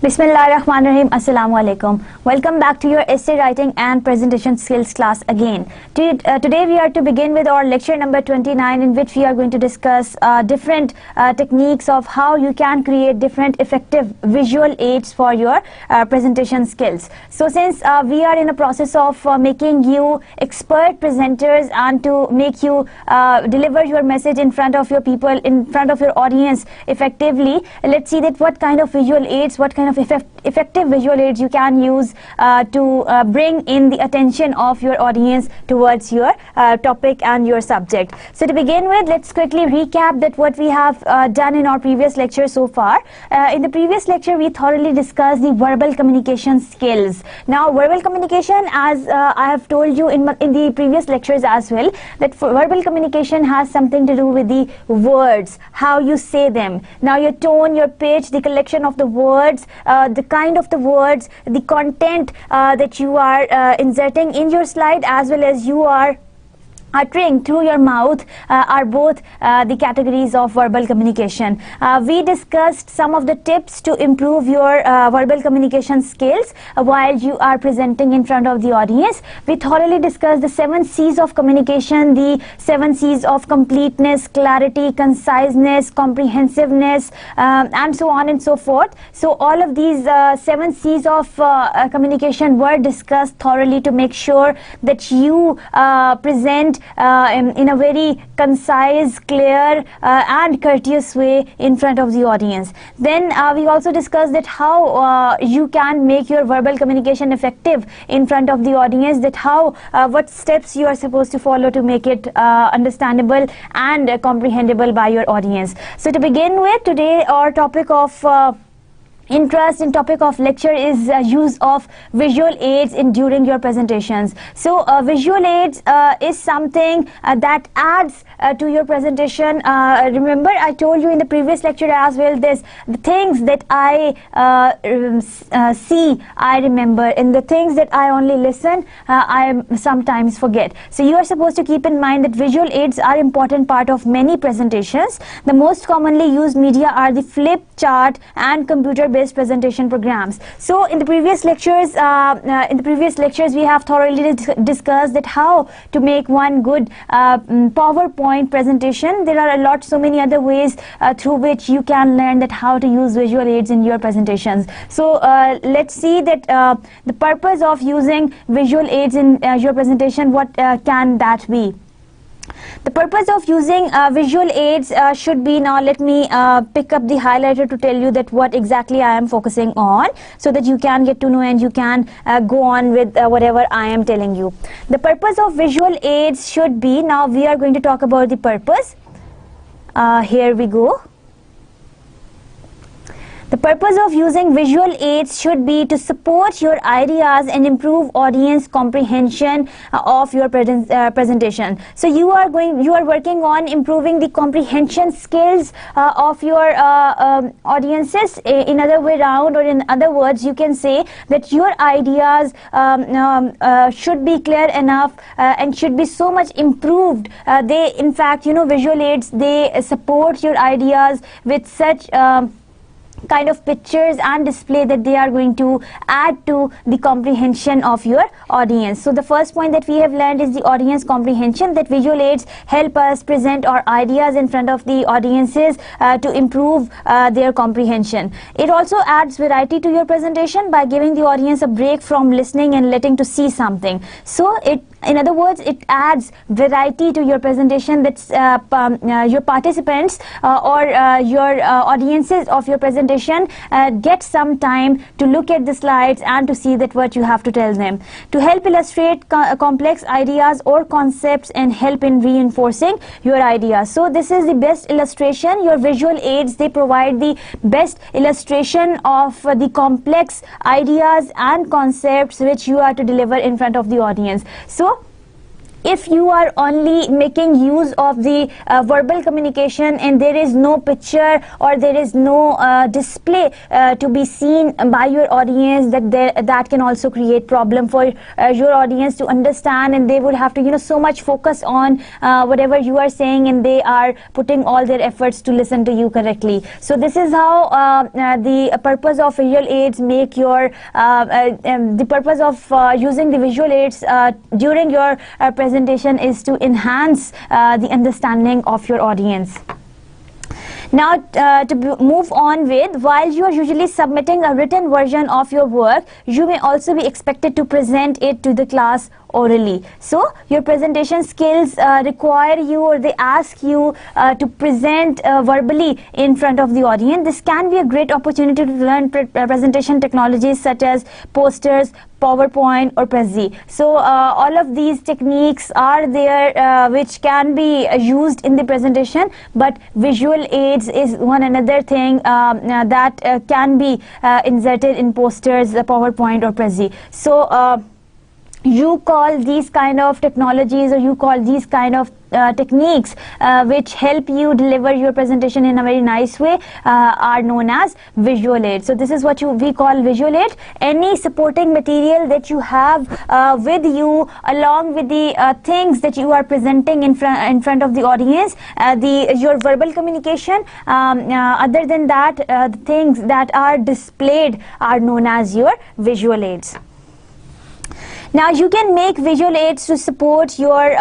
Bismillahirrahmanirrahim. Assalamu alaikum. Welcome back to your essay writing and presentation skills class again. Today we are to begin with our lecture number 29, in which we are going to discuss different techniques of how you can create different effective visual aids for your presentation skills. So since we are in a process of making you expert presenters and to make you deliver your message in front of your people, in front of your audience effectively, let's see that what kind of visual aids, what kind of effective visual aids you can use to bring in the attention of your audience towards your topic and your subject. So to begin with, let's quickly recap that what we have done in our previous lecture so far. In the previous lecture, we thoroughly discussed the verbal communication skills. Now, verbal communication, as I have told you in the previous lectures as well, that verbal communication has something to do with the words, how you say them. Now, your tone, your pitch, the collection of the words, the kind of the words, the content that you are inserting in your slide, as well as you are uttering through your mouth are both the categories of verbal communication. We discussed some of the tips to improve your verbal communication skills while you are presenting in front of the audience. We thoroughly discussed the 7 C's of communication, the 7 C's of completeness, clarity, conciseness, comprehensiveness, and so on and so forth. So all of these 7 C's of communication were discussed thoroughly to make sure that you present in a very concise, clear and courteous way in front of the audience. Then we also discussed that how you can make your verbal communication effective in front of the audience, that how what steps you are supposed to follow to make it understandable and comprehensible by your audience. So to begin with, today our topic of interest in topic of lecture is use of visual aids in during your presentations. So visual aids is something that adds to your presentation. Remember, I told you in the previous lecture as well, this the things that I see I remember, and the things that I only listen I sometimes forget. So you are supposed to keep in mind that visual aids are important part of many presentations. The most commonly used media are the flip chart and computer-based presentation programs. So in the previous lectures, we have thoroughly discussed that how to make one good PowerPoint presentation. There are so many other ways through which you can learn that how to use visual aids in your presentations. So let's see that the purpose of using visual aids in your presentation, what can that be? The purpose of using visual aids should be, now let me pick up the highlighter to tell you that what exactly I am focusing on, so that you can get to know and you can go on with whatever I am telling you. The purpose of visual aids should be, now we are going to talk about the purpose. Here we go. The purpose of using visual aids should be to support your ideas and improve audience comprehension of your presentation. So you are working on improving the comprehension skills of your audiences. In other way around, or in other words, you can say that your ideas should be clear enough and should be so much improved. They, in fact, visual aids, they support your ideas with such kind of pictures and display that they are going to add to the comprehension of your audience. So the first point that we have learned is the audience comprehension, that visual aids help us present our ideas in front of the audiences to improve their comprehension. It also adds variety to your presentation by giving the audience a break from listening and letting to see something. So in other words, it adds variety to your presentation, that your participants or your audiences of your presentation get some time to look at the slides and to see that what you have to tell them. To help illustrate complex ideas or concepts and help in reinforcing your ideas. So this is the best illustration. Your visual aids, they provide the best illustration of the complex ideas and concepts which you are to deliver in front of the audience. So if you are only making use of the verbal communication and there is no picture or there is no display to be seen by your audience, that can also create problem for your audience to understand, and they would have to so much focus on whatever you are saying, and they are putting all their efforts to listen to you correctly. So this is how the purpose of visual aids make your the purpose of using the visual aids during your presentation is to enhance the understanding of your audience. Now move on with, while you are usually submitting a written version of your work, you may also be expected to present it to the class orally. So your presentation skills require you, or they ask you to present verbally in front of the audience. This can be a great opportunity to learn presentation technologies such as posters, PowerPoint or Prezi. So all of these techniques are there which can be used in the presentation, but visual aids is one another thing that can be inserted in posters, PowerPoint or Prezi. So you call these kind of technologies, or you call these kind of techniques which help you deliver your presentation in a very nice way are known as visual aids. So this is what we call visual aid. Any supporting material that you have with you along with the things that you are presenting in front of the audience, your verbal communication, other than that, the things that are displayed are known as your visual aids. Now you can make visual aids to support your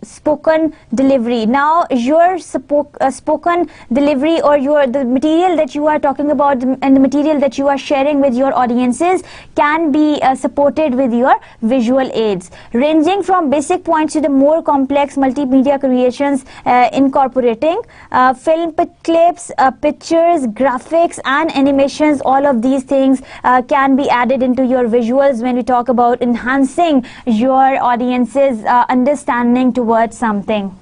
spoken delivery. Now your spoken delivery, or the material that you are talking about and the material that you are sharing with your audiences can be supported with your visual aids, ranging from basic points to the more complex multimedia creations incorporating film clips, pictures, graphics and animations. All of these things can be added into your visuals when we talk about enhancing your audience's understanding towards something.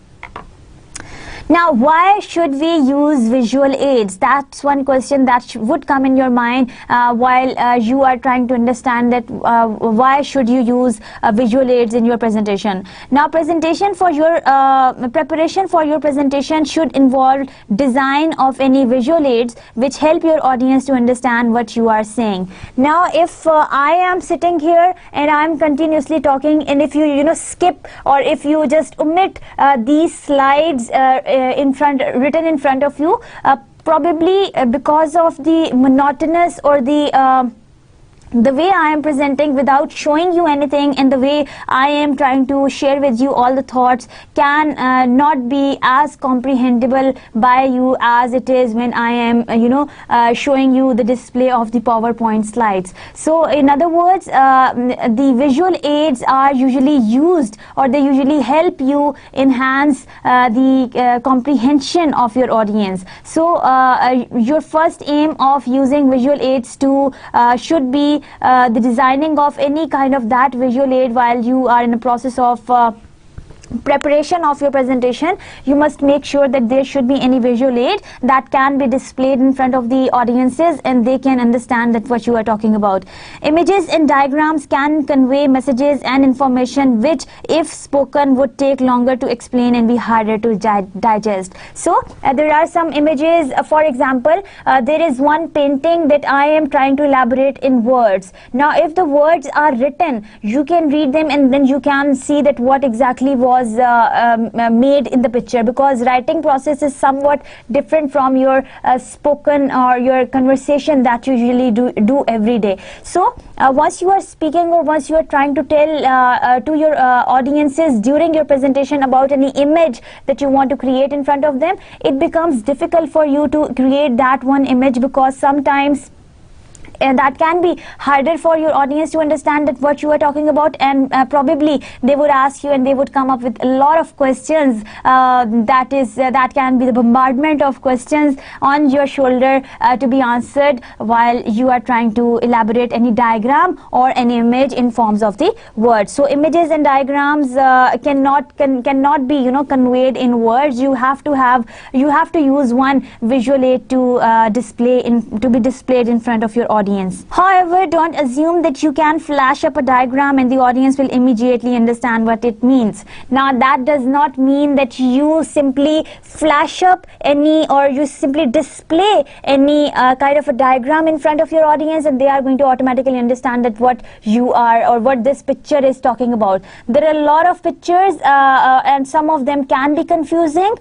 Now, why should we use visual aids? That's one question that would come in your mind while you are trying to understand that why should you use visual aids in your presentation. Now, preparation for your presentation should involve design of any visual aids which help your audience to understand what you are saying. Now, if I am sitting here and I am continuously talking, and if you skip, or if you just omit these slides written in front of you, probably because of the monotonous or the way I am presenting without showing you anything, and the way I am trying to share with you all the thoughts can not be as comprehensible by you as it is when I am showing you the display of the PowerPoint slides. So in other words, the visual aids are usually used, or they usually help you enhance the comprehension of your audience. So your first aim of using visual aids should be the designing of any kind of that visual aid while you are in the process of preparation of your presentation. You must make sure that there should be any visual aid that can be displayed in front of the audiences and they can understand that what you are talking about. Images and diagrams can convey messages and information which, if spoken, would take longer to explain and be harder to digest. So there are some images. For example, there is one painting that I am trying to elaborate in words. Now if the words are written, you can read them and then you can see that what exactly was made in the picture, because writing process is somewhat different from your spoken or your conversation that you usually do every day. So once you are speaking, or once you are trying to tell to your audiences during your presentation about any image that you want to create in front of them, it becomes difficult for you to create that one image, because sometimes that can be harder for your audience to understand that what you are talking about, and probably they would ask you and they would come up with a lot of questions that can be the bombardment of questions on your shoulder to be answered while you are trying to elaborate any diagram or any image in forms of the words. So images and diagrams cannot be conveyed in words. You have to use one visual aid to be displayed in front of your audience. However, don't assume that you can flash up a diagram and the audience will immediately understand what it means. Now, that does not mean that you simply flash up any, or you simply display any kind of a diagram in front of your audience and they are going to automatically understand that what you are or what this picture is talking about. There are a lot of pictures and some of them can be confusing.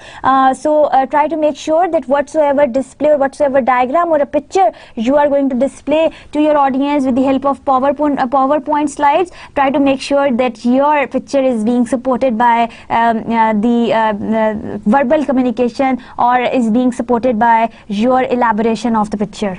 So try to make sure that whatsoever display or whatsoever diagram or a picture you are going to display to your audience with the help of PowerPoint slides, try to make sure that your picture is being supported by the verbal communication or is being supported by your elaboration of the picture.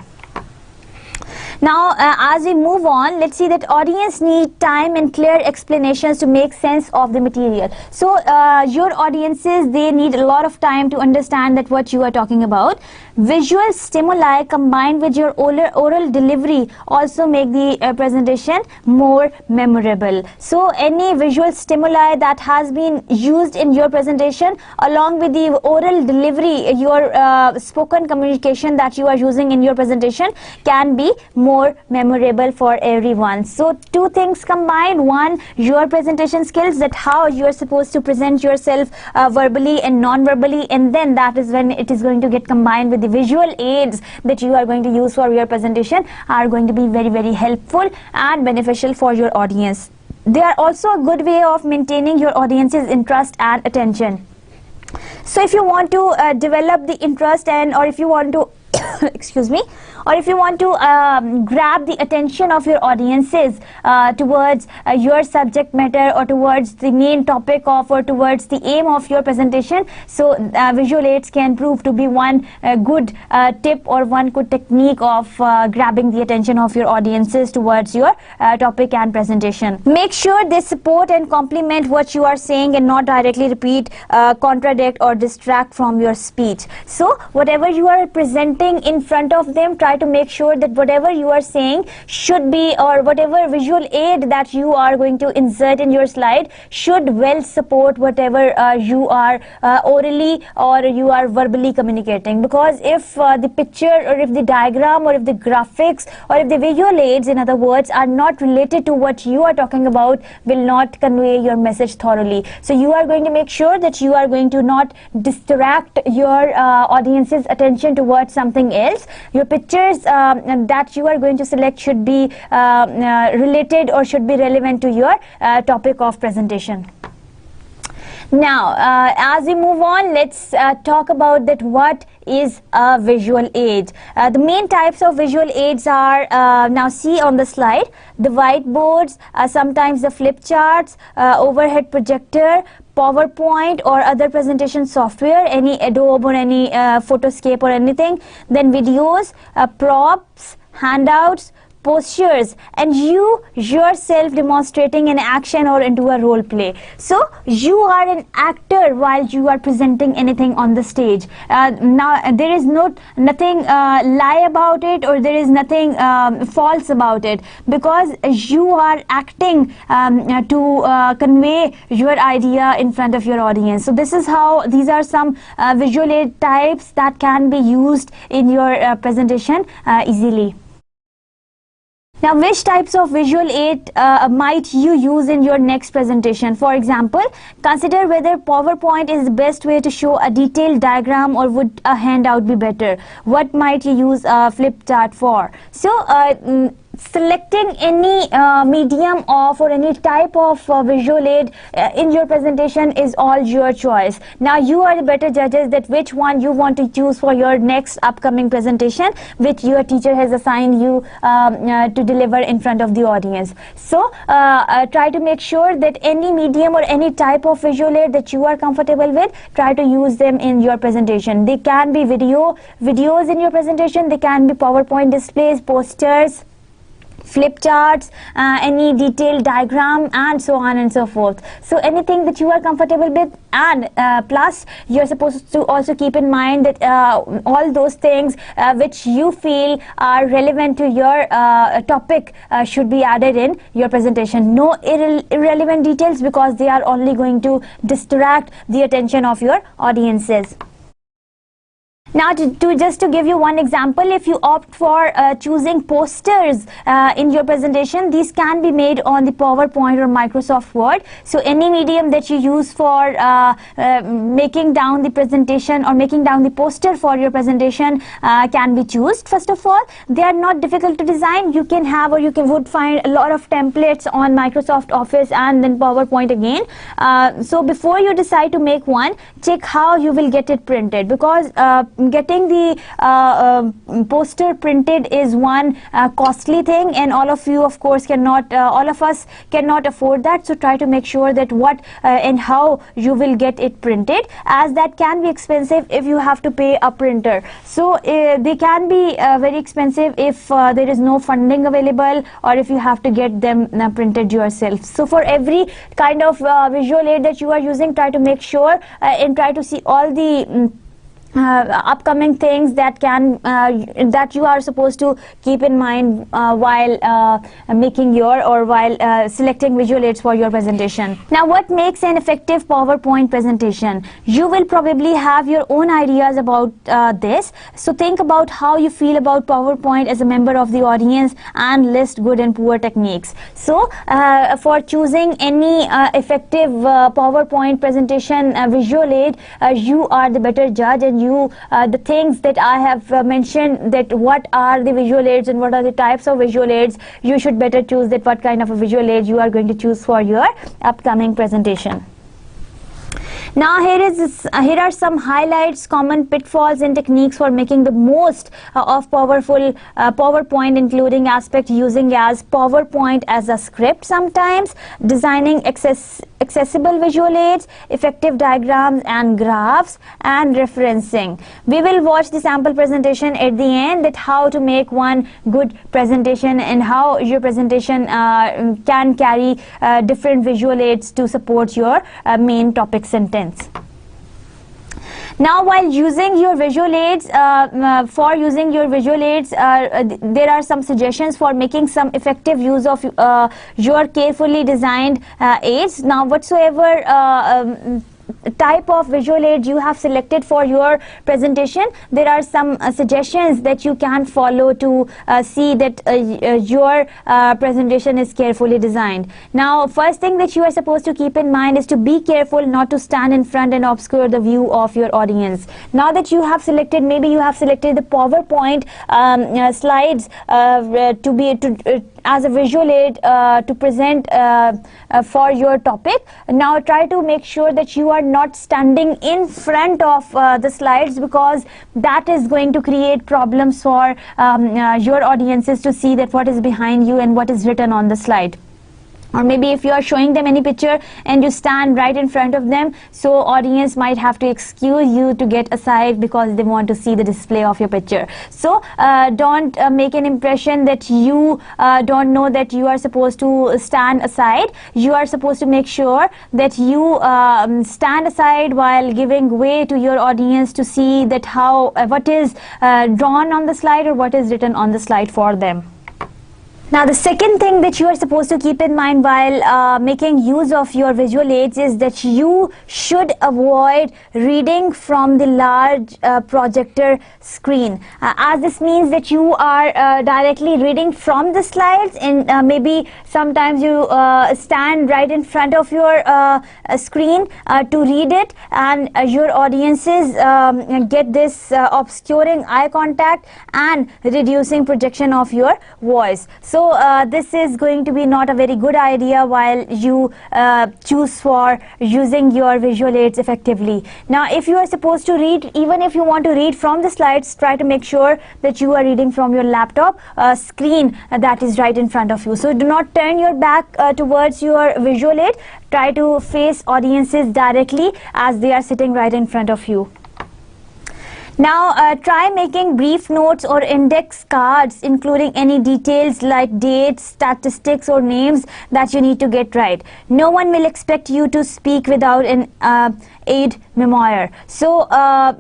Now, as we move on, let's see that audience need time and clear explanations to make sense of the material. So, your audiences, they need a lot of time to understand that what you are talking about. Visual stimuli combined with your oral delivery also make the presentation more memorable. So, any visual stimuli that has been used in your presentation along with the oral delivery, your spoken communication that you are using in your presentation can be more memorable for everyone. So two things combined: one, your presentation skills, that how you are supposed to present yourself verbally and non-verbally, and then that is when it is going to get combined with the visual aids that you are going to use for your presentation, are going to be very, very helpful and beneficial for your audience. They are also a good way of maintaining your audience's interest and attention. So if you want to develop the interest or if you want to excuse me, or if you want to grab the attention of your audiences towards your subject matter or towards the main topic of or towards the aim of your presentation, so visual aids can prove to be one good tip or one good technique of grabbing the attention of your audiences towards your topic and presentation. Make sure they support and complement what you are saying and not directly repeat, contradict or distract from your speech. So whatever you are presenting in front of them, try to make sure that whatever you are saying should be, or whatever visual aid that you are going to insert in your slide should well support whatever you are orally or you are verbally communicating. Because if the picture or if the diagram or if the graphics or if the visual aids, in other words, are not related to what you are talking about, will not convey your message thoroughly. So you are going to make sure that you are going to not distract your audience's attention towards something else. Your pictures that you are going to select should be related or should be relevant to your topic of presentation. Now, as we move on, let's talk about that what is a visual aid. The main types of visual aids are, now see on the slide, the whiteboards, sometimes the flip charts, overhead projector, PowerPoint or other presentation software, any Adobe or any Photoscape or anything, then videos, props, handouts, postures, and you yourself demonstrating an action or into a role play. So you are an actor while you are presenting anything on the stage. Now there is nothing lie about it, or there is nothing false about it, because you are acting to convey your idea in front of your audience. So this is how, these are some visual aid types that can be used in your presentation easily. Now, which types of visual aid might you use in your next presentation? For example, consider whether PowerPoint is the best way to show a detailed diagram, or would a handout be better? What might you use a flip chart for? So, selecting any medium of or any type of visual aid in your presentation is all your choice. Now you are the better judges that which one you want to choose for your next upcoming presentation, which your teacher has assigned you to deliver in front of the audience. So try to make sure that any medium or any type of visual aid that you are comfortable with, try to use them in your presentation. They can be videos in your presentation, they can be PowerPoint displays, posters, flip charts, any detailed diagram, and so on and so forth. So anything that you are comfortable with, and plus you're supposed to also keep in mind that all those things which you feel are relevant to your topic should be added in your presentation. No irrelevant details, because they are only going to distract the attention of your audiences. Now, just to give you one example, if you opt for choosing posters in your presentation, these can be made on the PowerPoint or Microsoft Word. So any medium that you use for making down the presentation or making down the poster for your presentation can be chosen. First of all, they are not difficult to design. You can have, or would find a lot of templates on Microsoft Office and then PowerPoint again. So before you decide to make one, check how you will get it printed, because getting the poster printed is one costly thing, and all of you of course cannot, all of us cannot afford that. So try to make sure that what and how you will get it printed, as that can be expensive if you have to pay a printer. So they can be very expensive if there is no funding available, or if you have to get them printed yourself. So for every kind of visual aid that you are using, try to make sure and try to see all the upcoming things that can that you are supposed to keep in mind while making your, or while selecting visual aids for your presentation. Now, what makes an effective PowerPoint presentation? You will probably have your own ideas about this. So think about how you feel about PowerPoint as a member of the audience and list good and poor techniques. So for choosing any effective PowerPoint presentation visual aid, you are the better judge, and you the things that I have mentioned, that what are the visual aids and what are the types of visual aids, you should better choose that what kind of a visual aid you are going to choose for your upcoming presentation. Now here are some highlights, common pitfalls and techniques for making the most of powerful PowerPoint, including aspect using as PowerPoint as a script sometimes, designing accessible visual aids, effective diagrams and graphs, and referencing. We will watch the sample presentation at the end, that how to make one good presentation and how your presentation can carry different visual aids to support your main topic sentence. Now, while using your visual aids, there are some suggestions for making some effective use of your carefully designed aids. Now, whatsoever type of visual aid you have selected for your presentation, there are some suggestions that you can follow to see that your presentation is carefully designed. Now, first thing that you are supposed to keep in mind is to be careful not to stand in front and obscure the view of your audience. Now that you have selected, maybe you have selected the PowerPoint slides as a visual aid to present for your topic. Now try to make sure that you are not standing in front of the slides, because that is going to create problems for your audiences to see that what is behind you and what is written on the slide. Or maybe if you are showing them any picture and you stand right in front of them, so audience might have to excuse you to get aside because they want to see the display of your picture. So don't make an impression that you don't know that you are supposed to stand aside. You are supposed to make sure that you stand aside while giving way to your audience to see that how what is drawn on the slide or what is written on the slide for them. Now, the second thing that you are supposed to keep in mind while making use of your visual aids is that you should avoid reading from the large projector screen, as this means that you are directly reading from the slides, and maybe sometimes you stand right in front of your screen to read it, and your audiences get this obscuring eye contact and reducing projection of your voice. So this is going to be not a very good idea while you choose for using your visual aids effectively. Now, if you are supposed to read, even if you want to read from the slides, try to make sure that you are reading from your laptop screen that is right in front of you. So do not turn your back towards your visual aid. Try to face audiences directly as they are sitting right in front of you. Now, try making brief notes or index cards, including any details like dates, statistics, or names that you need to get right. No one will expect you to speak without an aide memoire. So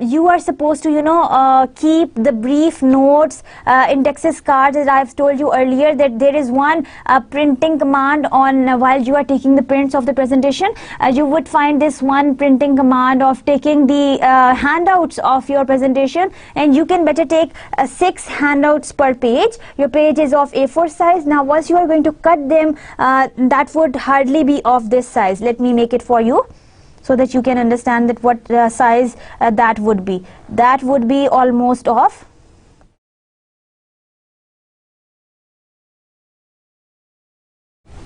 you are supposed to keep the brief notes, indexes, cards, as I've told you earlier that there is one printing command on while you are taking the prints of the presentation. You would find this one printing command of taking the handouts of your presentation, and you can better take 6 handouts per page. Your page is of A4 size. Now once you are going to cut them, that would hardly be of this size. Let me make it for you so that you can understand that what size that would be. That would be almost of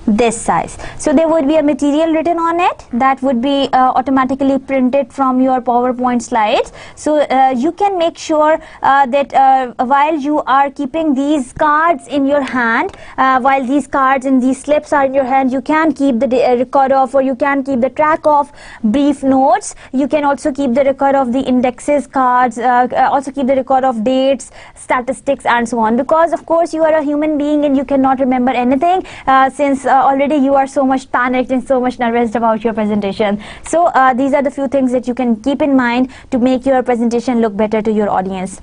this size. So there would be a material written on it that would be automatically printed from your PowerPoint slides. So you can make sure that while you are keeping these cards in your hand, while these cards and these slips are in your hand, you can keep the record of, or you can keep the track of brief notes. You can also keep the record of the indexes, cards, also keep the record of dates, statistics, and so on, because of course you are a human being and you cannot remember anything since already you are so much panicked and so much nervous about your presentation. So these are the few things that you can keep in mind to make your presentation look better to your audience.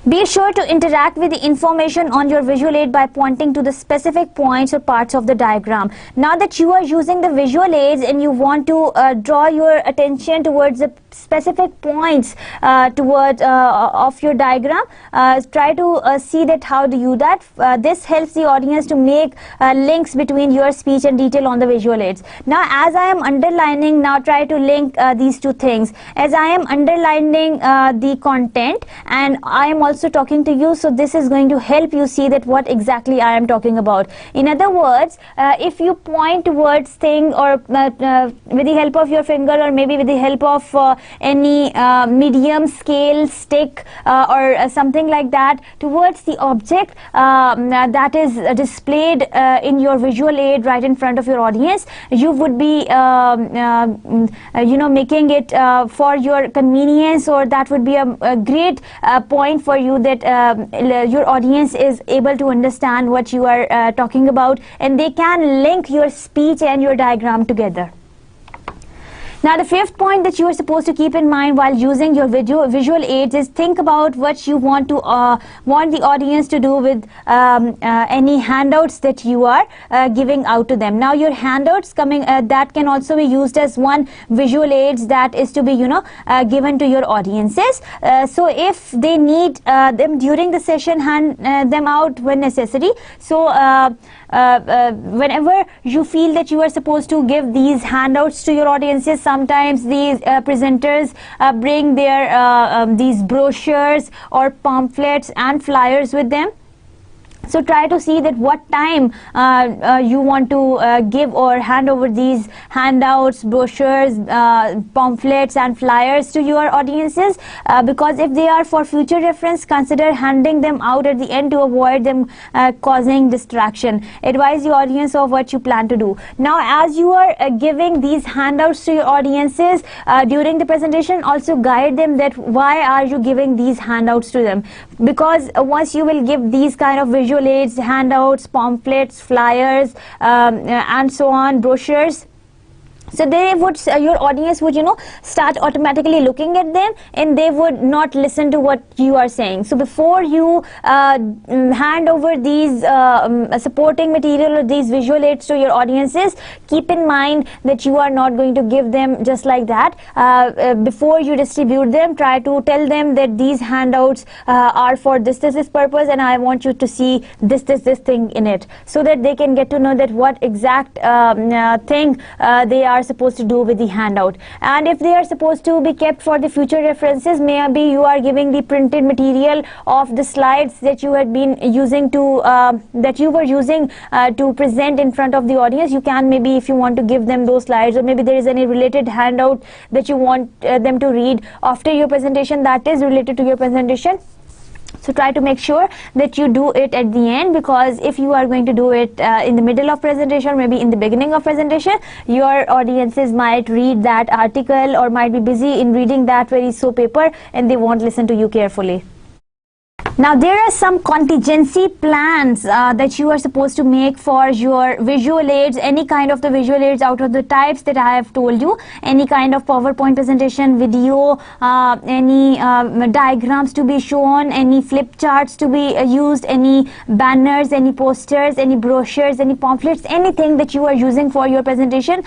Be sure to interact with the information on your visual aid by pointing to the specific points or parts of the diagram. Now that you are using the visual aids and you want to draw your attention towards the specific points of your diagram, try to see that how do you that. This helps the audience to make links between your speech and detail on the visual aids. Now as I am underlining, now try to link these two things. As I am underlining the content and I am also talking to you, so this is going to help you see that what exactly I am talking about. In other words, if you point towards thing or with the help of your finger or maybe with the help of any medium scale stick or something like that towards the object that is displayed in your visual aid right in front of your audience, you would be making it for your convenience, or that would be a great point for you that your audience is able to understand what you are talking about, and they can link your speech and your diagram together. Now the fifth point that you are supposed to keep in mind while using your visual aids is think about what you want to want the audience to do with any handouts that you are giving out to them. Now your handouts coming that can also be used as one visual aids that is to be given to your audiences. So if they need them during the session, hand them out when necessary. So whenever you feel that you are supposed to give these handouts to your audiences, sometimes these presenters bring their these brochures or pamphlets and flyers with them. So try to see that what time you want to give or hand over these handouts, brochures, pamphlets and flyers to your audiences, because if they are for future reference, consider handing them out at the end to avoid them causing distraction. Advise the audience of what you plan to do. Now as you are giving these handouts to your audiences during the presentation, also guide them that why are you giving these handouts to them, because once you will give these kind of visual aids, handouts, pamphlets, flyers, and so on, brochures, so they would your audience would start automatically looking at them and they would not listen to what you are saying. So before you hand over these supporting material or these visual aids to your audiences, keep in mind that you are not going to give them just like that. Before you distribute them, try to tell them that these handouts are for this purpose, and I want you to see this thing in it, so that they can get to know that what exact thing they are supposed to do with the handout. And if they are supposed to be kept for the future references, maybe you are giving the printed material of the slides that you had been using to to present in front of the audience. You can maybe, if you want to give them those slides, or maybe there is any related handout that you want them to read after your presentation that is related to your presentation. So try to make sure that you do it at the end, because if you are going to do it in the middle of presentation, maybe in the beginning of presentation, your audiences might read that article or might be busy in reading that very so paper and they won't listen to you carefully. Now there are some contingency plans that you are supposed to make for your visual aids, any kind of the visual aids out of the types that I have told you, any kind of PowerPoint presentation, video, any diagrams to be shown, any flip charts to be used, any banners, any posters, any brochures, any pamphlets, anything that you are using for your presentation.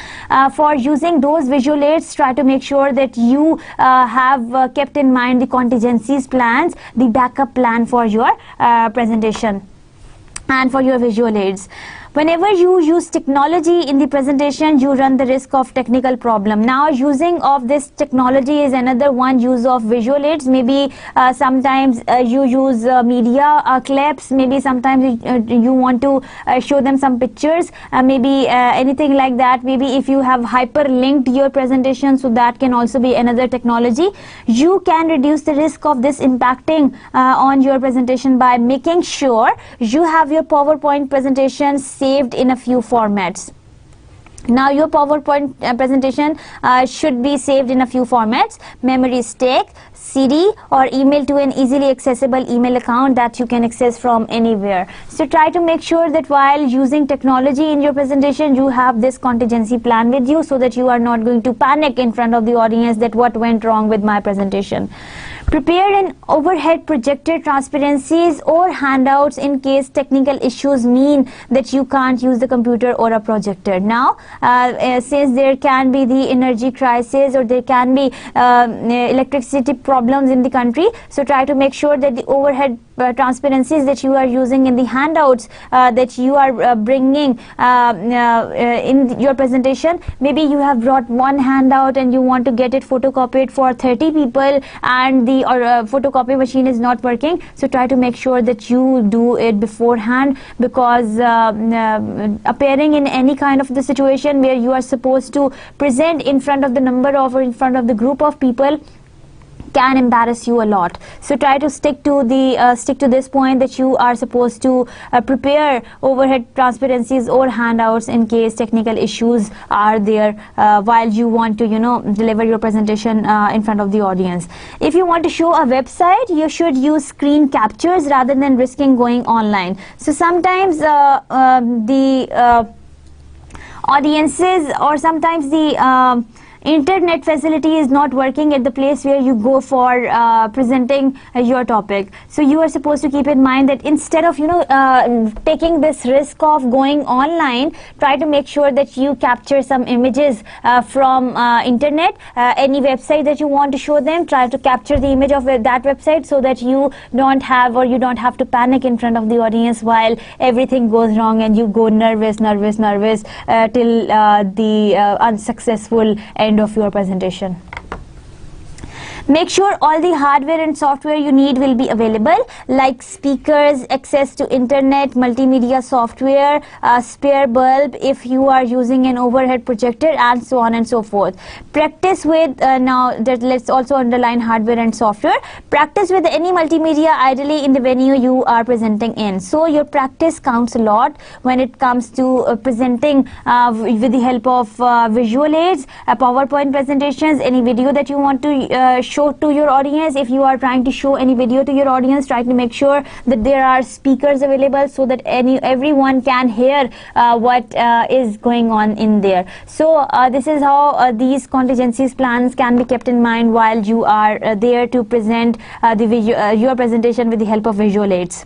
For using those visual aids, try to make sure that you have kept in mind the contingencies plans, the backup plan for your presentation and for your visual aids. Whenever you use technology in the presentation, you run the risk of technical problem. Now, using of this technology is another one use of visual aids. Maybe sometimes you use media clips. Maybe sometimes you want to show them some pictures. Maybe anything like that. Maybe if you have hyperlinked your presentation, so that can also be another technology. You can reduce the risk of this impacting on your presentation by making sure you have your PowerPoint presentation saved in a few formats. Now your PowerPoint presentation should be saved in a few formats: memory stick, CD, or email to an easily accessible email account that you can access from anywhere. So try to make sure that while using technology in your presentation, you have this contingency plan with you, so that you are not going to panic in front of the audience that what went wrong with my presentation. Prepare an overhead projector, transparencies, or handouts in case technical issues mean that you can't use the computer or a projector. Now, since there can be the energy crisis, or there can be electricity problems in the country, so try to make sure that the overhead transparencies that you are using in the handouts that you are bringing in your presentation, maybe you have brought one handout and you want to get it photocopied for 30 people, and the photocopy machine is not working. So try to make sure that you do it beforehand, because appearing in any kind of the situation where you are supposed to present in front of the number of, or in front of the group of people, can embarrass you a lot. So try to stick to this point, that you are supposed to prepare overhead transparencies or handouts in case technical issues are there while you want to deliver your presentation in front of the audience. If you want to show a website, you should use screen captures rather than risking going online. So sometimes the audiences, or sometimes the internet facility is not working at the place where you go for presenting your topic. So you are supposed to keep in mind that instead of taking this risk of going online, try to make sure that you capture some images from internet. Any website that you want to show them, try to capture the image of that website, so that you don't have to panic in front of the audience while everything goes wrong and you go nervous till the unsuccessful end of your presentation. Make sure all the hardware and software you need will be available, like speakers, access to internet, multimedia software, spare bulb if you are using an overhead projector, and so on and so forth. Practice with, now that let's also underline hardware and software, practice with any multimedia ideally in the venue you are presenting in. So your practice counts a lot when it comes to presenting with the help of visual aids, PowerPoint presentations, any video that you want to show to your audience. If you are trying to show any video to your audience, try to make sure that there are speakers available, so that everyone can hear what is going on in there. So this is how these contingencies plans can be kept in mind while you are there to present your presentation with the help of visual aids.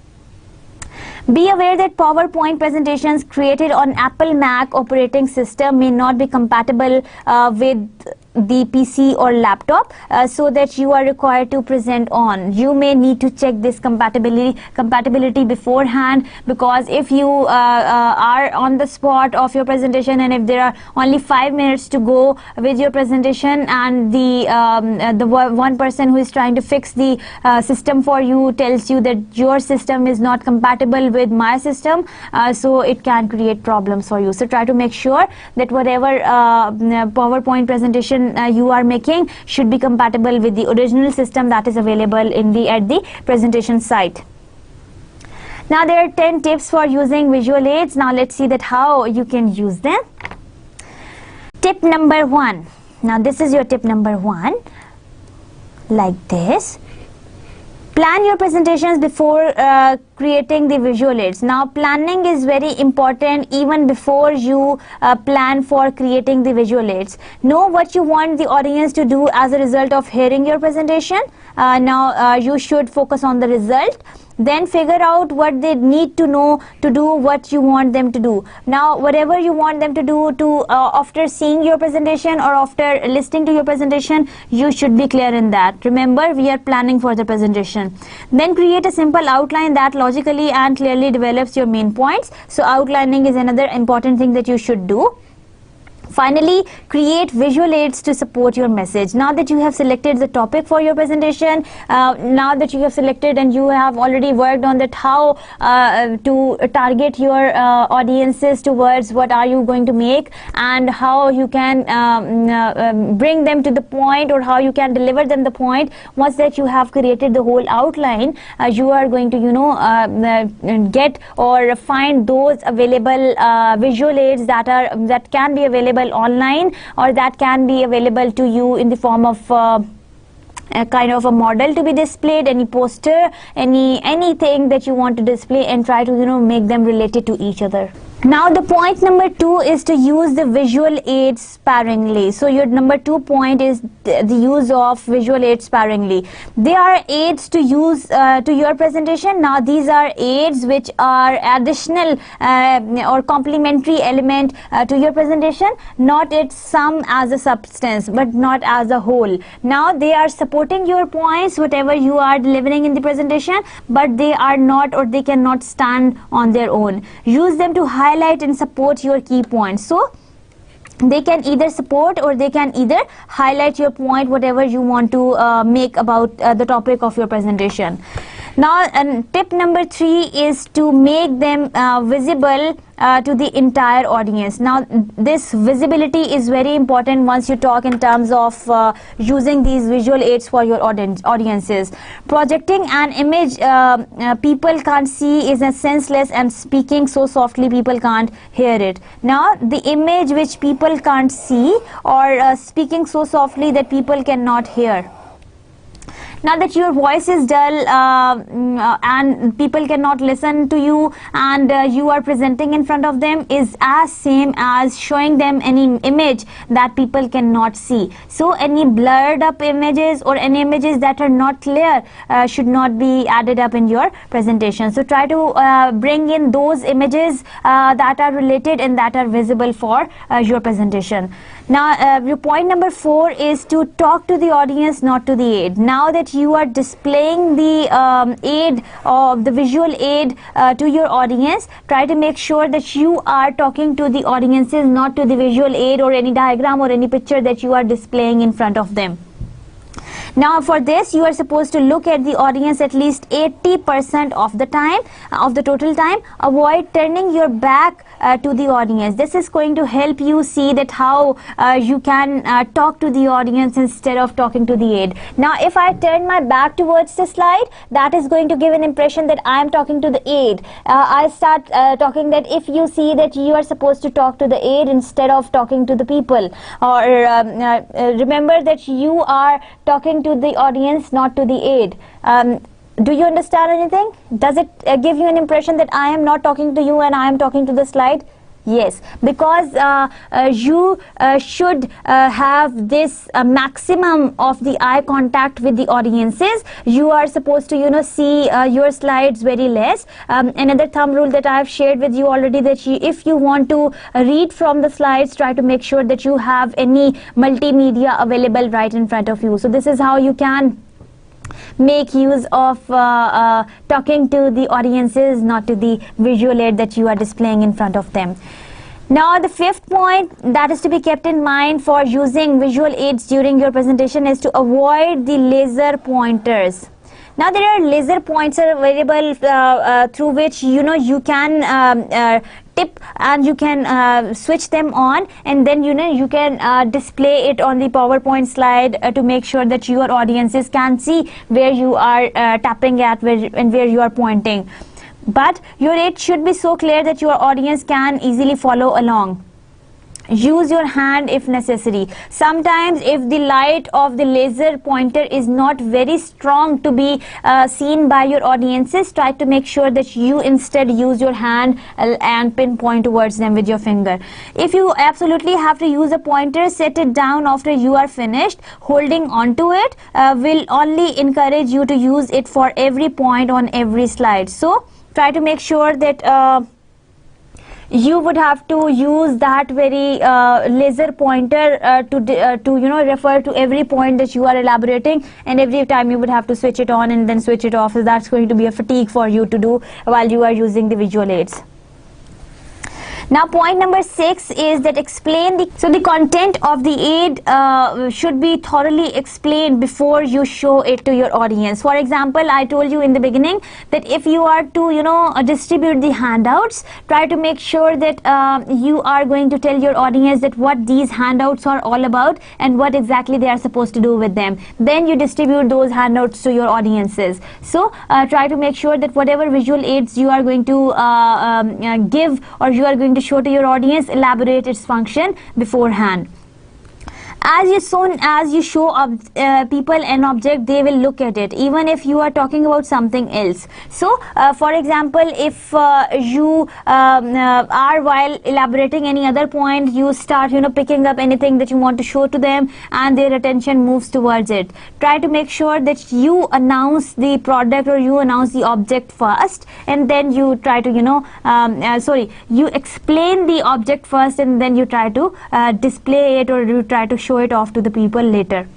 Be aware that PowerPoint presentations created on Apple Mac operating system may not be compatible with the PC or laptop, so that you are required to present on. You may need to check this compatibility beforehand, because if you are on the spot of your presentation, and if there are only 5 minutes to go with your presentation, and the one person who is trying to fix the system for you tells you that your system is not compatible with my system, so it can create problems for you. So try to make sure that whatever PowerPoint presentation you are making should be compatible with the original system that is available at the presentation site. Now there are 10 tips for using visual aids. Now let's see that how you can use them. Tip number 1. Now this is your tip number 1, like this. Plan your presentations before creating the visual aids. Now, planning is very important even before you plan for creating the visual aids. Know what you want the audience to do as a result of hearing your presentation. Now, you should focus on the result. Then figure out what they need to know to do what you want them to do. Now, whatever you want them to do after seeing your presentation or after listening to your presentation, you should be clear in that. Remember, we are planning for the presentation. Then create a simple outline that logically and clearly develops your main points. So outlining is another important thing that you should do. Finally, create visual aids to support your message. Now that you have selected the topic for your presentation, now that you have selected and you have already worked on that how to target your audiences towards what are you going to make and how you can bring them to the point or how you can deliver them the point. Once that you have created the whole outline, you are going to get or find those available visual aids that can be available online or that can be available to you in the form of a kind of a model to be displayed, any poster, anything that you want to display, and try to make them related to each other. Now the point number 2 is to use the visual aids sparingly. So your number 2 point is the use of visual aids sparingly. They are aids to use to your presentation. Now these are aids which are additional or complementary element to your presentation, not its sum as a substance but not as a whole. Now they are supporting your points, whatever you are delivering in the presentation, but they are not or they cannot stand on their own. Use them to highlight and support your key points. So they can either support or they can either highlight your point, whatever you want to make about the topic of your presentation. Now, tip number 3 is to make them visible to the entire audience. Now, this visibility is very important once you talk in terms of using these visual aids for your audiences. Projecting an image people can't see is a senseless, and speaking so softly people can't hear it. Now, the image which people can't see or speaking so softly that people cannot hear. Now that your voice is dull and people cannot listen to you and you are presenting in front of them, is as same as showing them any image that people cannot see. So any blurred up images or any images that are not clear should not be added up in your presentation. So try to bring in those images that are related and that are visible for your presentation. Now your point number 4 is to talk to the audience, not to the aid. Now that you are displaying the aid or the visual aid to your audience, try to make sure that you are talking to the audiences, not to the visual aid or any diagram or any picture that you are displaying in front of them. Now for this, you are supposed to look at the audience at least 80% of the time, of the total time. Avoid turning your back to the audience. This is going to help you see that how you can talk to the audience instead of talking to the aid. Now if I turn my back towards the slide, that is going to give an impression that I am talking to the aid. I start talking that if you see that you are supposed to talk to the aid instead of talking to the people, or remember that you are talking to the audience, not to the aid. Do you understand anything? Does it give you an impression that I am not talking to you and I am talking to the slide? Yes, because you should have this maximum of the eye contact with the audiences. You are supposed to see your slides very less. Another thumb rule that I have shared with you already, that if you want to read from the slides, try to make sure that you have any multimedia available right in front of you. So this is how you can make use of talking to the audiences, not to the visual aid that you are displaying in front of them. Now the 5th point that is to be kept in mind for using visual aids during your presentation is to avoid the laser pointers. Now there are laser pointers available through which you can tip and you can switch them on, and then you can display it on the PowerPoint slide to make sure that your audiences can see where you are tapping at and where you are pointing. But your aid should be so clear that your audience can easily follow along. use your hand if necessary. Sometimes if the light of the laser pointer is not very strong to be seen by your audiences, try to make sure that you instead use your hand and pinpoint towards them with your finger. If you absolutely have to use a pointer, set it down after you are finished. Holding onto it will only encourage you to use it for every point on every slide. So try to make sure that you would have to use that very laser pointer to refer to every point that you are elaborating, and every time you would have to switch it on and then switch it off. So that's going to be a fatigue for you to do while you are using the visual aids. Now point number 6 is that explain the content of the aid should be thoroughly explained before you show it to your audience. For example, I told you in the beginning that if you are to distribute the handouts, try to make sure that you are going to tell your audience that what these handouts are all about and what exactly they are supposed to do with them. Then you distribute those handouts to your audiences. So try to make sure that whatever visual aids you are going to give or you are going to show to your audience, elaborate its function beforehand. As soon as you show people an object, they will look at it, even if you are talking about something else. So for example, if you are while elaborating any other point, you start picking up anything that you want to show to them and their attention moves towards it. Try to make sure that you announce the product or you announce the object first, and then you try to you explain the object first, and then you try to display it, or you try to show it off to the people later.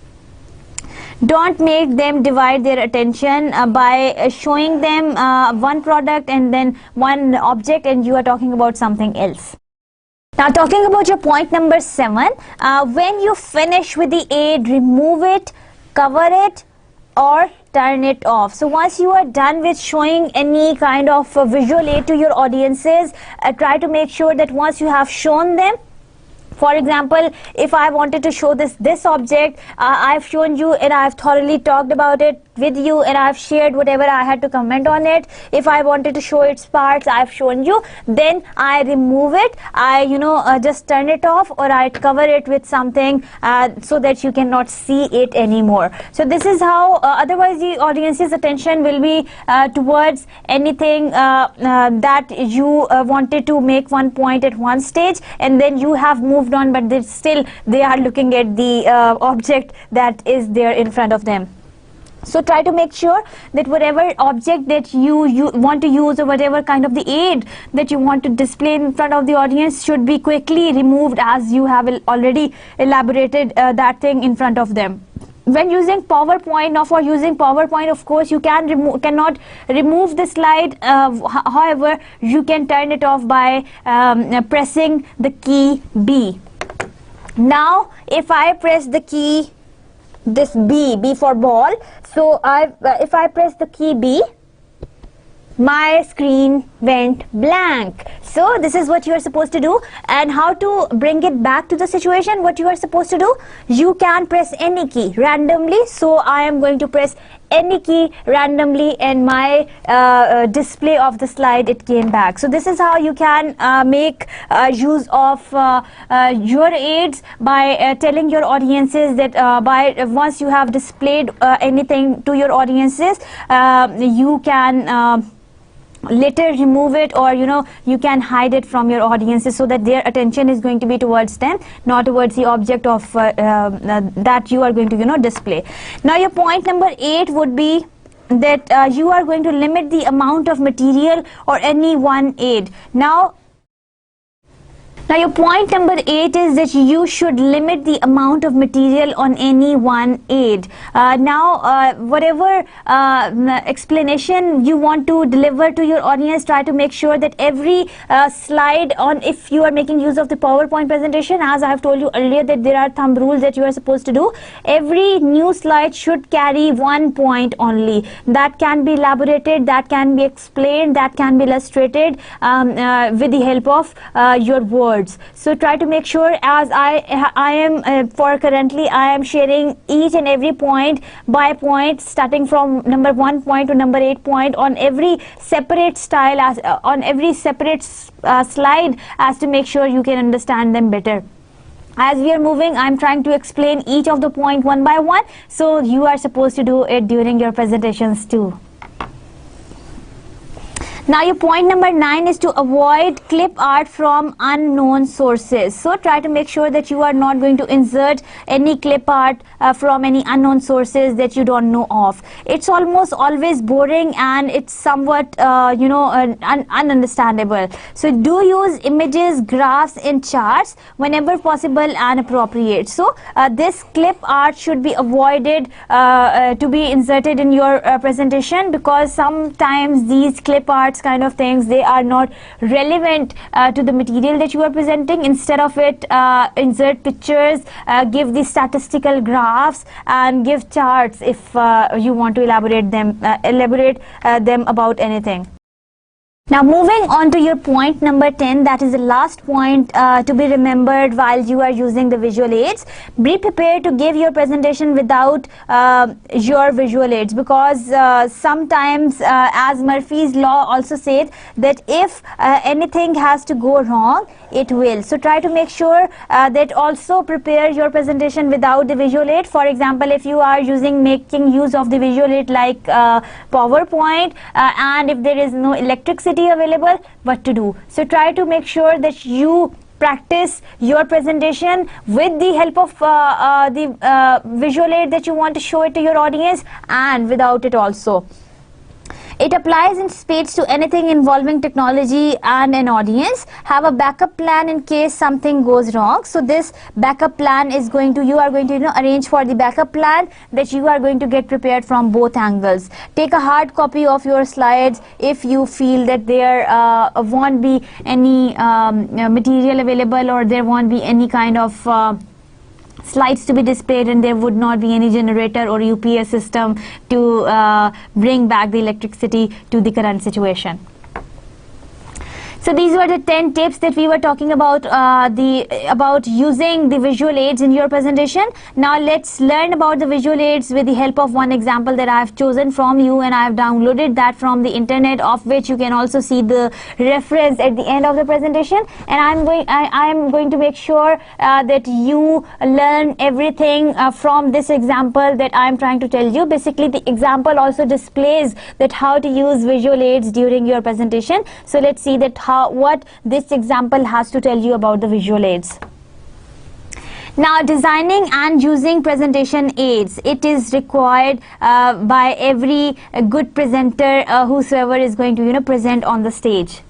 Don't make them divide their attention by showing them one product and then one object, and you are talking about something else. Now talking about your point number 7, when you finish with the aid, remove it, cover it, or turn it off. So once you are done with showing any kind of visual aid to your audiences, try to make sure that once you have shown them, for example, if I wanted to show this object, I've shown you and I've thoroughly talked about it with you, and I've shared whatever I had to comment on it. If I wanted to show its parts, I've shown you. Then I remove it. I just turn it off, or I cover it with something so that you cannot see it anymore. So this is how otherwise the audience's attention will be towards anything that you wanted to make one point at one stage, and then you have moved on, but they are looking at the object that is there in front of them. So try to make sure that whatever object that you want to use, or whatever kind of the aid that you want to display in front of the audience, should be quickly removed as you have already elaborated that thing in front of them. When using PowerPoint, now for using PowerPoint, of course you cannot remove the slide. However, you can turn it off by pressing the key B. Now if I press the key, this B for ball, so if I press the key B, my screen went blank. So this is what you are supposed to do. And how to bring it back to the situation, what you are supposed to do, you can press any key randomly. So I am going to press any key randomly, and my display of the slide, it came back. So this is how you can make use of your aids, by telling your audiences that once you have displayed anything to your audiences, you can later remove it, or you can hide it from your audiences, so that their attention is going to be towards them, not towards the object of that you are going to display. Now your point number 8 would be that you are going to limit the amount of material or any one aid. Now your point number 8 is that you should limit the amount of material on any one aid. Whatever explanation you want to deliver to your audience, try to make sure that every slide if you are making use of the PowerPoint presentation, as I have told you earlier that there are thumb rules that you are supposed to do, every new slide should carry one point only. That can be elaborated, that can be explained, that can be illustrated with the help of your words. So try to make sure, as I am currently I am sharing each and every point by point, starting from number 1 point to number 8 point, on every separate style, on every separate slide, as to make sure you can understand them better. as we are moving, I'm trying to explain each of the point one by one, so you are supposed to do it during your presentations too. Now your point number 9 is to avoid clip art from unknown sources. So try to make sure that you are not going to insert any clip art from any unknown sources that you don't know of. It's almost always boring and it's somewhat ununderstandable. So do use images, graphs and charts whenever possible and appropriate. So this clip art should be avoided to be inserted in your presentation, because sometimes these clip arts kind of things, they are not relevant to the material that you are presenting. Instead of it, insert pictures, give the statistical graphs and give charts if you want to elaborate them about anything. Now moving on to your point number 10, that is the last point to be remembered while you are using the visual aids. Be prepared to give your presentation without your visual aids, because sometimes as Murphy's law also said that if anything has to go wrong, it will. So try to make sure that also prepare your presentation without the visual aid. For example, if you are making use of the visual aid like PowerPoint, and if there is no electricity available, what to do? So try to make sure that you practice your presentation with the help of the visual aid that you want to show it to your audience, and without it also. It applies in spades to anything involving technology and an audience. Have a backup plan in case something goes wrong. So this backup plan is you are going to arrange for the backup plan that you are going to get prepared from both angles. Take a hard copy of your slides if you feel that there won't be any material available, or there won't be any kind of slides to be displayed, and there would not be any generator or UPS system to bring back the electricity to the current situation. So these were the 10 tips that we were talking about about using the visual aids in your presentation. Now let's learn about the visual aids with the help of one example that I have chosen from you, and I have downloaded that from the internet, of which you can also see the reference at the end of the presentation. And I am going to make sure that you learn everything from this example that I am trying to tell you. Basically, the example also displays that how to use visual aids during your presentation. So let's see that what this example has to tell you about the visual aids. Now, designing and using presentation aids, it is required by every good presenter whosoever is going to present on the stage.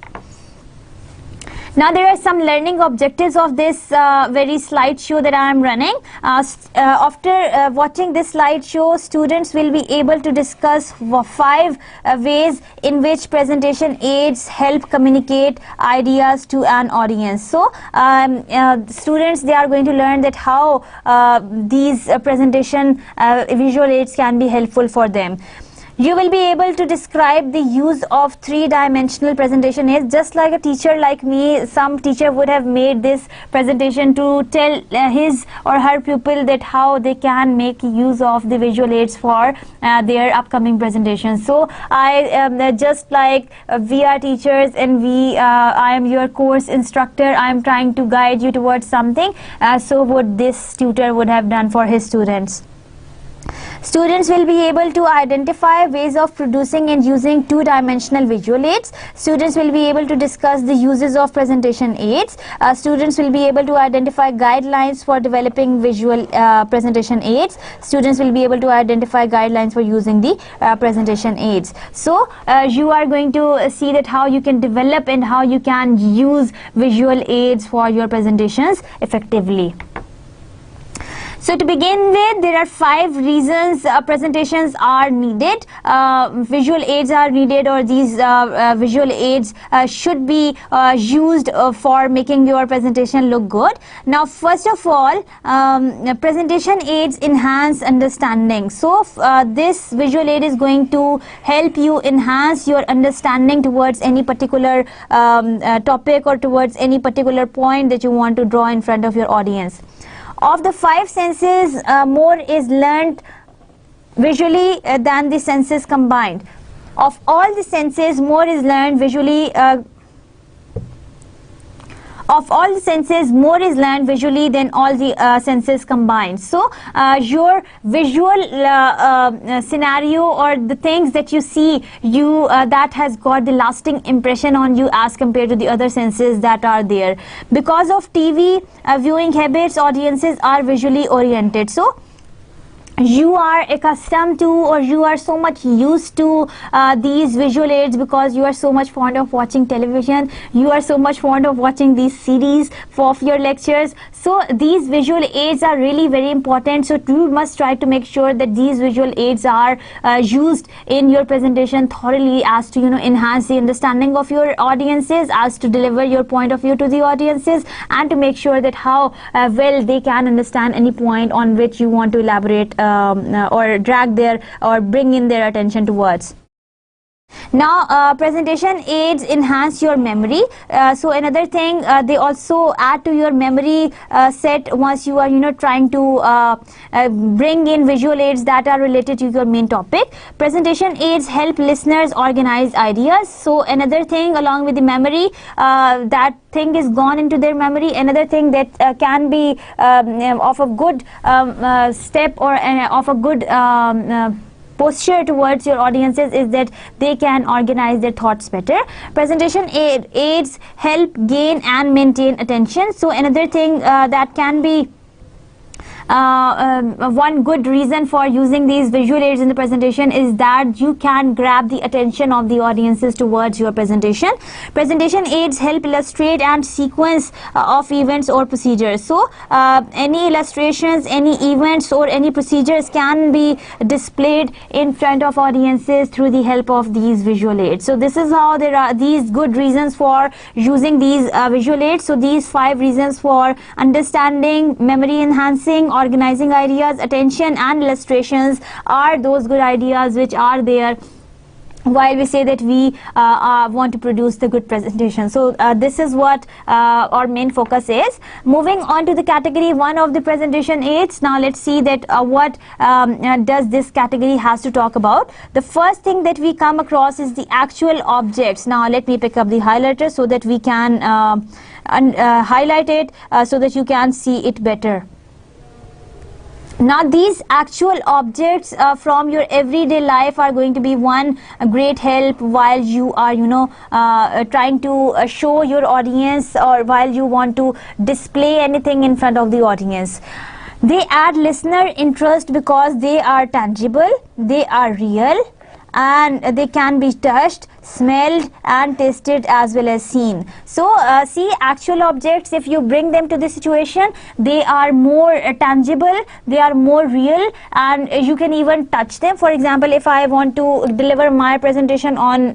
Now there are some learning objectives of this very slideshow that I am running. After watching this slideshow, students will be able to discuss 5 ways in which presentation aids help communicate ideas to an audience. So students, they are going to learn that how these presentation visual aids can be helpful for them. You will be able to describe the use of 3-dimensional presentation aids. Just like a teacher like me, some teacher would have made this presentation to tell his or her pupil that how they can make use of the visual aids for their upcoming presentations. So I just like we are teachers, and I am your course instructor. I am trying to guide you towards something. So what this tutor would have done for his students. Students will be able to identify ways of producing and using 2-dimensional visual aids. Students will be able to discuss the uses of presentation aids. Students will be able to identify guidelines for developing visual presentation aids. Students will be able to identify guidelines for using the presentation aids. So you are going to see that how you can develop and how you can use visual aids for your presentations effectively. So to begin with, there are 5 reasons presentations are needed. Visual aids are needed, or these visual aids should be used for making your presentation look good. Now, first of all, presentation aids enhance understanding. So this visual aid is going to help you enhance your understanding towards any particular topic, or towards any particular point that you want to draw in front of your audience. Of the 5 senses, more is learned visually than the senses combined. Of all the senses, more is learned visually. of all the senses, more is learned visually than all the senses combined. So your visual scenario or the things that you see, you that has got the lasting impression on you as compared to the other senses that are there. Because of TV viewing habits, audiences are visually oriented. So you are accustomed to, or you are so much used to these visual aids because you are so much fond of watching television, you are so much fond of watching these series of your lectures. So these visual aids are really very important. So you must try to make sure that these visual aids are used in your presentation thoroughly, as to enhance the understanding of your audiences, as to deliver your point of view to the audiences, and to make sure that how well they can understand any point on which you want to elaborate or drag their or bring in their attention towards. Now presentation aids enhance your memory. So another thing, they also add to your memory set once you are trying to bring in visual aids that are related to your main topic. Presentation aids help listeners organize ideas. So another thing, along with the memory, that thing is gone into their memory. Another thing that can be of a good step or of a good posture towards your audiences is that they can organize their thoughts better. Presentation aids help gain and maintain attention. So another thing that can be one good reason for using these visual aids in the presentation is that you can grab the attention of the audiences towards your presentation. Presentation aids help illustrate and sequence of events or procedures. So any illustrations, any events or any procedures can be displayed in front of audiences through the help of these visual aids. So this is how there are these good reasons for using these visual aids. So these 5 reasons for understanding, memory enhancing, organizing ideas, attention, and illustrations are those good ideas which are there while we say that we want to produce the good presentation. So this is what our main focus is. Moving on to the category 1 of the presentation aids. Now let's see that what does this category has to talk about. The first thing that we come across is the actual objects. Now let me pick up the highlighter so that we can highlight it so that you can see it better. Now these actual objects from your everyday life are going to be one great help while you are trying to show your audience, or while you want to display anything in front of the audience. They add listener interest because they are tangible, they are real, and they can be touched, smelled, and tasted as well as seen. So see, actual objects, if you bring them to the situation, they are more tangible, they are more real, and you can even touch them. For example, if I want to deliver my presentation on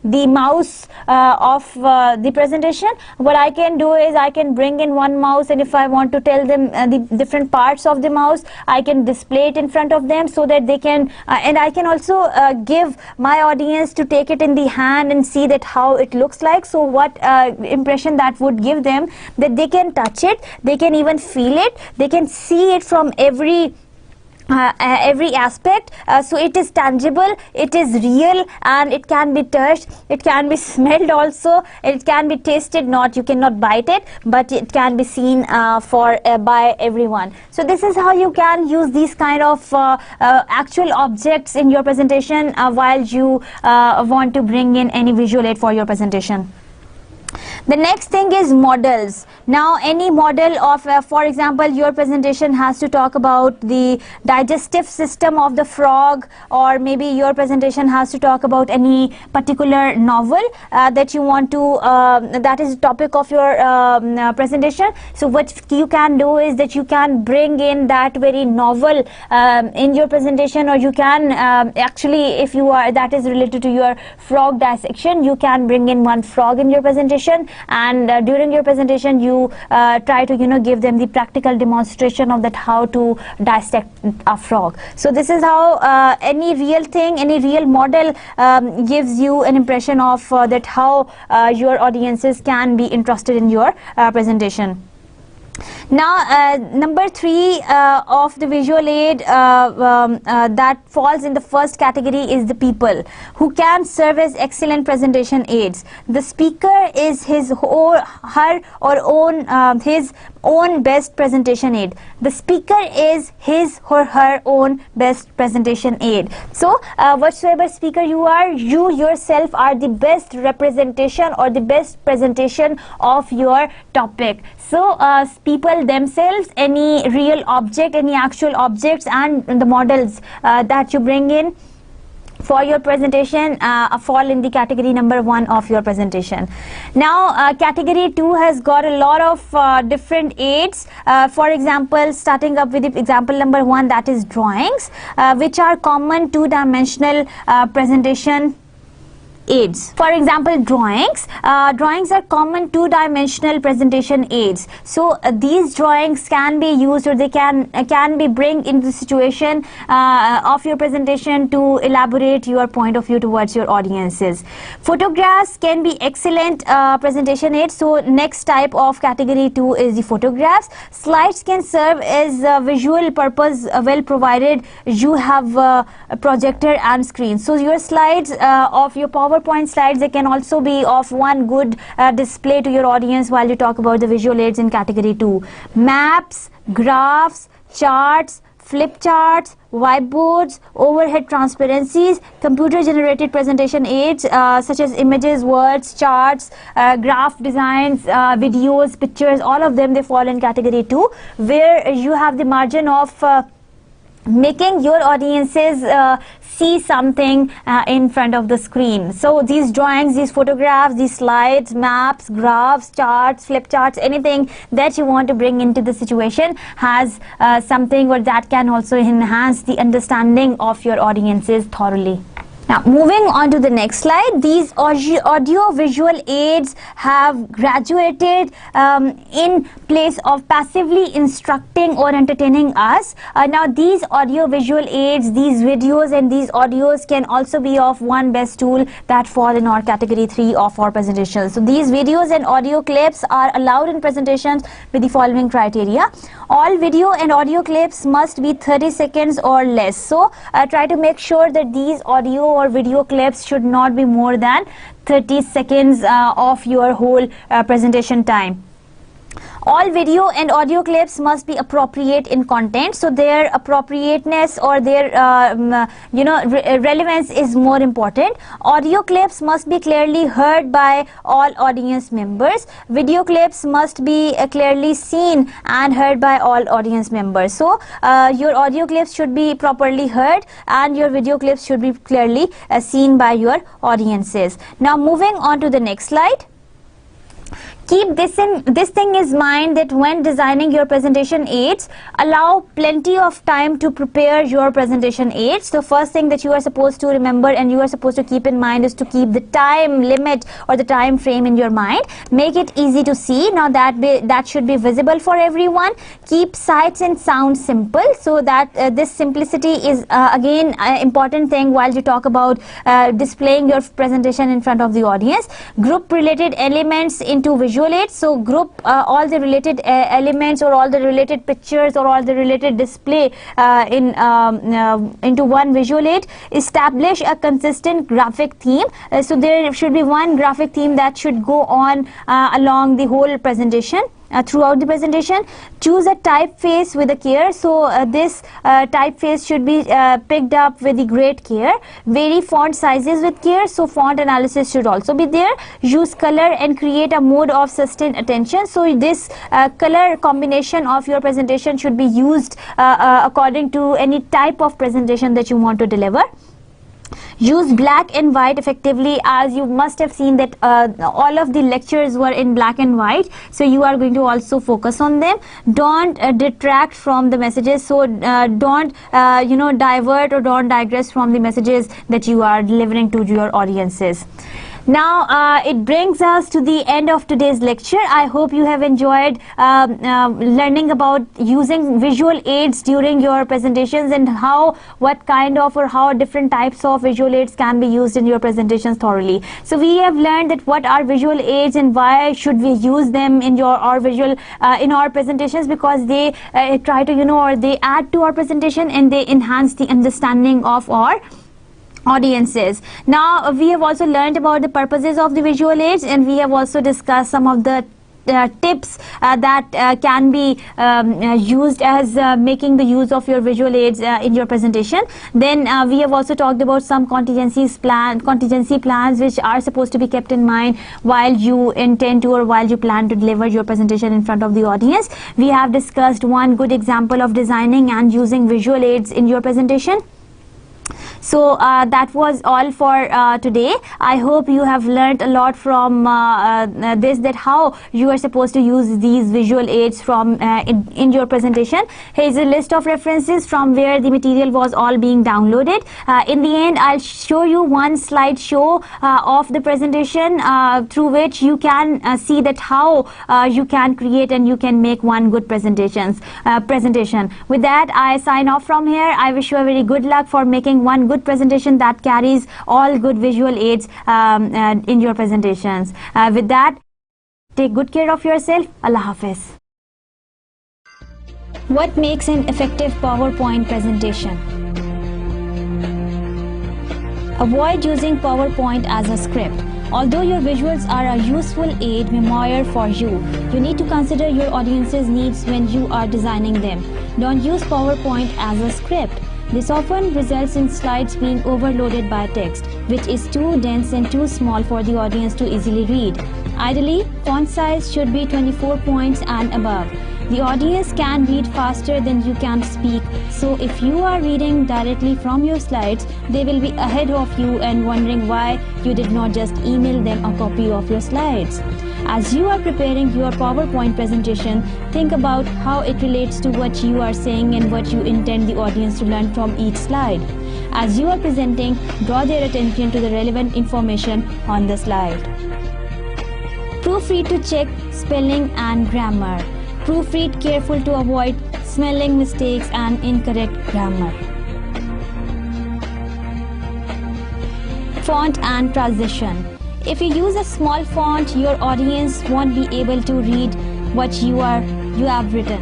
the mouse of the presentation, what I can do is I can bring in one mouse, and if I want to tell them the different parts of the mouse, I can display it in front of them so that they can and I can also give my audience to take it in the hand and see that how it looks like. So what impression that would give them, that they can touch it, they can even feel it, they can see it from every aspect. So it is tangible, it is real, and it can be touched, it can be smelled also, it can be tasted. Not, you cannot bite it, but it can be seen by everyone. So this is how you can use these kind of actual objects in your presentation while you want to bring in any visual aid for your presentation. The next thing is models. Now any model of for example, your presentation has to talk about the digestive system of the frog, or maybe your presentation has to talk about any particular novel that you want to that is the topic of your presentation. So what you can do is that you can bring in that very novel in your presentation, or you can actually, if you are, that is related to your frog dissection, you can bring in one frog in your presentation, and during your presentation you try to give them the practical demonstration of that how to dissect a frog. So this is how any real thing, any real model gives you an impression of that how your audiences can be interested in your presentation. Now, number 3 of the visual aid that falls in the first category is the people who can serve as excellent presentation aids. The speaker is his or her or his own best presentation aid. The speaker is his or her own best presentation aid. So, whatsoever speaker you are, you yourself are the best representation or the best presentation of your topic. So, people themselves, any real object, any actual objects and the models that you bring in for your presentation fall in the category number 1 of your presentation. Now, category 2 has got a lot of different aids. For example, starting up with the example number 1, that is drawings, which are common two-dimensional presentation aids. For example, drawings are common two-dimensional presentation aids. So these drawings can be used, or they can be bring into the situation of your presentation to elaborate your point of view towards your audiences. Photographs can be excellent presentation aids. So next type of category 2 is the photographs. Slides can serve as a visual purpose well provided you have a projector and screen. So your slides of your PowerPoint slides, they can also be of one good display to your audience while you talk about the visual aids in category 2. Maps, graphs, charts, flip charts, whiteboards, overhead transparencies, computer generated presentation aids such as images, words, charts, graph designs, videos, pictures, all of them, they fall in category 2, where you have the margin of making your audiences see something in front of the screen. So these drawings, these photographs, these slides, maps, graphs, charts, flip charts, anything that you want to bring into the situation has something or that can also enhance the understanding of your audiences thoroughly. Now, moving on to the next slide, these audio visual aids have graduated in place of passively instructing or entertaining us. Now, these audio visual aids, these videos and these audios can also be of one best tool that fall in our category 3 of our presentations. So these videos and audio clips are allowed in presentations with the following criteria. All video and audio clips must be 30 seconds or less. So try to make sure that these audio or video clips should not be more than 30 seconds of your whole presentation time. All video and audio clips must be appropriate in content, so their appropriateness or their relevance is more important. Audio clips must be clearly heard by all audience members. Video clips must be clearly seen and heard by all audience members. So your audio clips should be properly heard and your video clips should be clearly seen by your audiences. Now, moving on to the next slide. Keep this thing in mind that when designing your presentation aids, allow plenty of time to prepare your presentation aids. The first thing that you are supposed to remember and you are supposed to keep in mind is to keep the time limit or the time frame in your mind. Make it easy to see. Now that should be visible for everyone. Keep sights and sounds simple, so that this simplicity is again an important thing while you talk about displaying your presentation in front of the audience. Group related elements into visual aids. So group all the related elements or all the related pictures or all the related display into one visual aid. Establish a consistent graphic theme. So there should be one graphic theme that should go on along the whole presentation. Throughout the presentation. Choose a typeface with a care. So this typeface should be picked up with the great care. Vary font sizes with care. So font analysis should also be there. Use color and create a mode of sustained attention. So this color combination of your presentation should be used according to any type of presentation that you want to deliver. Use black and white effectively, as you must have seen that all of the lectures were in black and white, so you are going to also focus on them. Don't detract from the messages, so don't divert or don't digress from the messages that you are delivering to your audiences. Now it brings us to the end of today's lecture. I hope you have enjoyed learning about using visual aids during your presentations and what kind of or how different types of visual aids can be used in your presentations thoroughly. So we have learned that what are visual aids and why should we use them in in our presentations, because they try to or they add to our presentation and they enhance the understanding of our audiences. Now we have also learned about the purposes of the visual aids, and we have also discussed some of the tips that can be used as making the use of your visual aids in your presentation. Then we have also talked about some contingency plans which are supposed to be kept in mind while you intend to or while you plan to deliver your presentation in front of the audience. We have discussed one good example of designing and using visual aids in your presentation. So that was all for today. I hope you have learned a lot from this, that how you are supposed to use these visual aids from in your presentation. Here is a list of references from where the material was all being downloaded. In the end, I'll show you one slideshow of the presentation through which you can see that how you can create and you can make one good presentation. With that, I sign off from here. I wish you a very good luck for making one good presentation that carries all good visual aids in your presentations. With that, take good care of yourself. Allah Hafiz. What makes an effective PowerPoint presentation? Avoid using PowerPoint as a script. Although your visuals are a useful aid memoir for you, you need to consider your audience's needs when you are designing them. Don't use PowerPoint as a script. This often results in slides being overloaded by text, which is too dense and too small for the audience to easily read. Ideally, font size should be 24 points and above. The audience can read faster than you can speak, so if you are reading directly from your slides, they will be ahead of you and wondering why you did not just email them a copy of your slides. As you are preparing your PowerPoint presentation, think about how it relates to what you are saying and what you intend the audience to learn from each slide. As you are presenting, draw their attention to the relevant information on the slide. Proofread to check spelling and grammar. Proofread careful to avoid spelling mistakes and incorrect grammar. Font and transition. If you use a small font, your audience won't be able to read what you have written.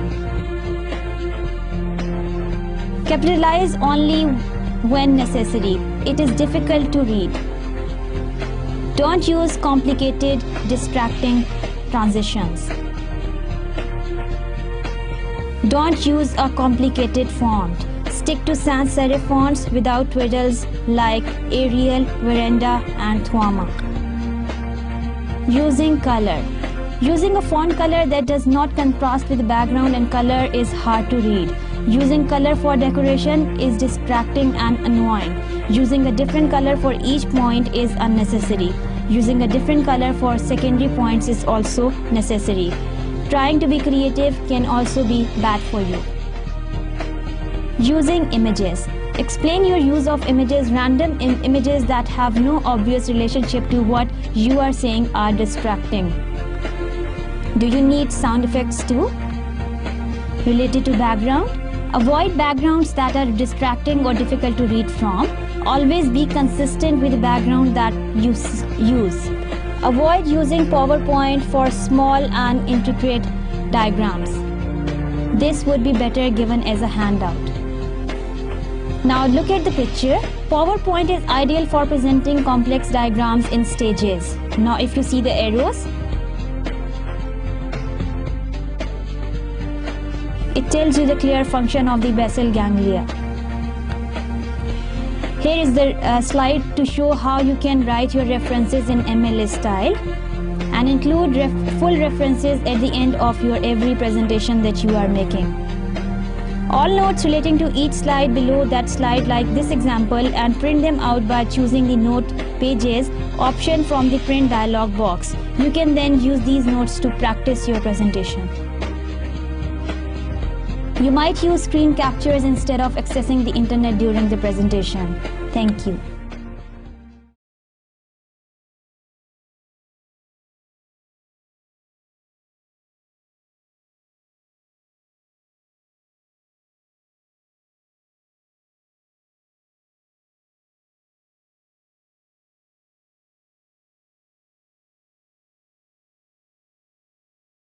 Capitalize only when necessary. It is difficult to read. Don't use complicated, distracting transitions. Don't use a complicated font. Stick to sans serif fonts without twiddles like Arial, Veranda, and Thwama. Using color. Using a font color that does not contrast with the background and color is hard to read. Using color for decoration is distracting and annoying. Using a different color for each point is unnecessary. Using a different color for secondary points is also necessary. Trying to be creative can also be bad for you. Using images. Explain your use of images. Random images that have no obvious relationship to what you are saying are distracting. Do you need sound effects too? Related to background. Avoid backgrounds that are distracting or difficult to read from. Always be consistent with the background that you use. Avoid using PowerPoint for small and intricate diagrams. This would be better given as a handout. Now look at the picture. PowerPoint is ideal for presenting complex diagrams in stages. Now if you see the arrows, it tells you the clear function of the basal ganglia. Here is the slide to show how you can write your references in MLS style and include full references at the end of your every presentation that you are making. All notes relating to each slide below that slide, like this example, and print them out by choosing the Note Pages option from the print dialog box. You can then use these notes to practice your presentation. You might use screen captures instead of accessing the internet during the presentation. Thank you.